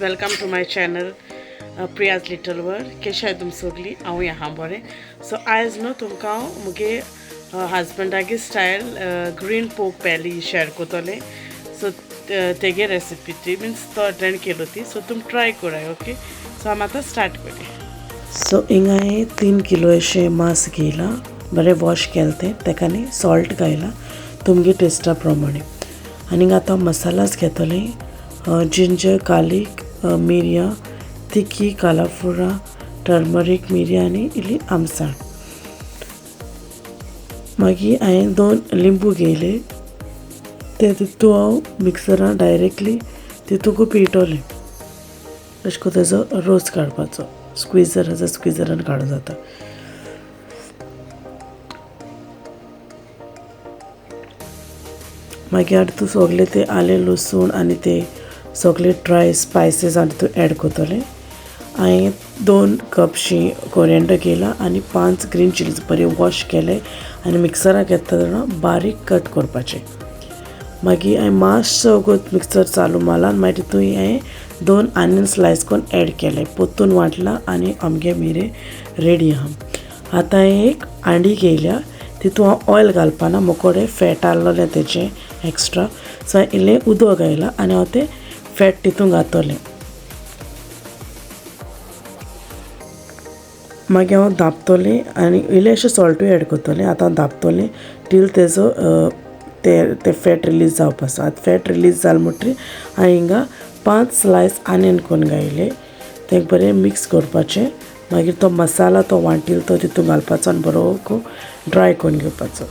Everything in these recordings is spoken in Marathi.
Welcome to my channel Priya's little world. कशें आहाय तुम सगळीं? हांव आहा बरें. सो आयज न्हू तुमकां हांव मुगे हजबंडागे style green pork belly share कोतोलें. सो तेगे रेसिपी ती मिन्स तो अटेंड केलो ती. सो तुम ट्राय कराय. ओके, सो आम आतां स्टार्ट करूं. सो हिंगा हांवें 3 किलो अशें मांस घेयलां. बरें वॉश केलें तें, तेका न्ही सॉल्ट घायलां तुमगे टेस्टा प्रमाणे. आनी आतां मसालाच घेतोलें. जिंजर, गार्लीक, मिरयां, तिखी, कालाफुरा, टर्मरीक, मिरयां आनी इल्ली आमसाण. मागीर हांवें 2 लिंबू घेयले. ते तितू हांव मिक्सरान डायरेक्टली तितूंक पिळटोलें. अशें करून तेजो रोस काडपाचो. स्क्विझर आसा स्क्विझरान काडूं जाता. मागीर तूं सगलें ते आलें लसूण आनी ते सगळे ड्राय स्पायसीस हांव तितून एड कोतोलें. हांवें 2 कपशीं कोरिएंडर घेयला आनी 5 ग्रीन चिलीज बरे वॉश केले आनी मिक्सराक घेतना बारीक कट करपाचें. मागीर हांवें मातसो वगत मिक्सर चालू मारला आनी मागीर तितून हांवें 2 आनियन स्लायस करून एड केले. पोत्तून वांटला आनी आमगे मेरेन रेडी आहा. आतां हांवें एक आंडी घेयल्या. तितून हांव ऑयल घालपाना, मोकोडे फॅट आहलोलें तेजें एक्स्ट्रा. सो हांवें इल्लें उदक घायलां आनी हांव तें फॅट तितून घातोलें. मागीर हांव धांपतोलें आनी इल्लेशें सॉल्टूय एड कोतोलें. आतां धांपतोलें टील तेजो ते फॅट रिलीज जावपाचो. आतां फॅट रिलीज जालें म्हणटरी हांवें हिंगा 5 स्लायस आनियन करून घायले. तें बरें मिक्स करपाचें. मागीर तो मसाला तो वांटिल तो तितून घालपाचो आनी बरो ड्राय करून घेवपाचो.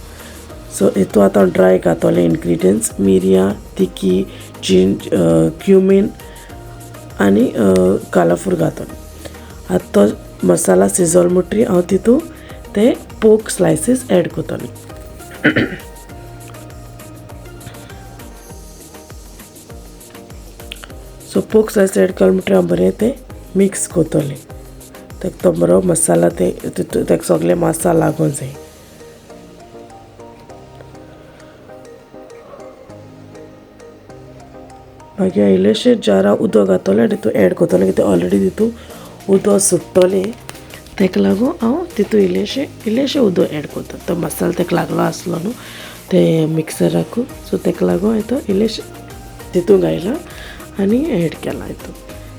सो हितून आतां ड्राय घातोलें इनग्रिडियंट्स मिरयां, तिखी, क्युमीन आनी कालाफूर घातोलें. आतां तो मसाला शिजोलो म्हणटरी हांव तितून ते पोर्क स्लायसीस एड कोतोलें. सो पोर्क स्लायस एड केलो म्हणटरी हांव बरें तें मिक्स कोतोलें. ताका तो बरो मसाला ताका सगळे मसाला लागूंक जाय. मागीर इल्लेशें जारां उदक घातोलें आनी तितून एड कोतोलें कित्याक ऑलरेडी तितून उदक सुट्टोलें. ताका लागून हांव तितून इल्लेशें उदक एड कोता. तो मसालो ताका लागलो आसलो न्हू ते मिक्सराकू. सो ताका लागून हांवें तो इल्लेशें तितून घायलां आनी एड केलां हितून.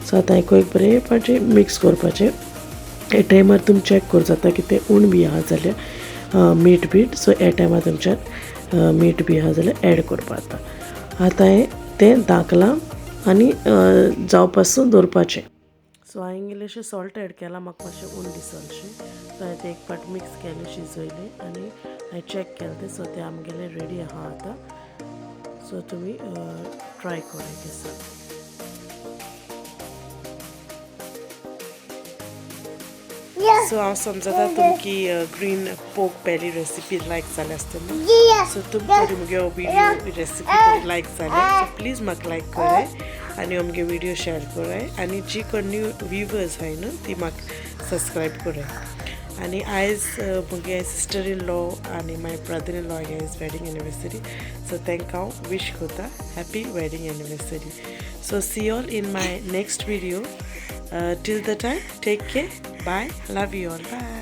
सो आतां हाका एक बरें पाटी मिक्स करपाचें. हे टायमार तुमी चॅक करूं जाता की तें उण बी आहा जाल्यार मीठ बीठ. सो हे टायमार तुमच्यान मीठ बी आहा जाल्यार एड करपा जाता. आतां हांवें तें धांकलां आनी जावपासून दवरपाचें. सो हांवें इल्लेशें सॉल्ट एड केलां. म्हाका मातशें उण दिसलशें. सो हांवें तें एक पाट मिक्स केलें, शिजयलें आनी हांवें चॅक केलें तें. सो तें आमगेलें रेडी आहा आतां. सो तुमी ट्राय करूं दिसा. सो हांव समजता तुमकी ग्रीन पोर्क बेली रेसिपी लायक जाली आसतली. सो तुमकां मुगे विडियो रेसिपी लायक जाले सो प्लीज म्हाका लायक कराय आनी अमगे विडियो शेअर कराय. आनी जी कोण न्यू व्यूवर्स आहाय न्हू ती म्हाका सबस्क्रायब कराय. आनी आयज मुगे सिस्टर इन लॉ आनी my brother in law is wedding anniversary. So तांकां हांव विश कोता happy wedding anniversary. So see all in my next video. Till the time, take care. Bye. Love you all. Bye.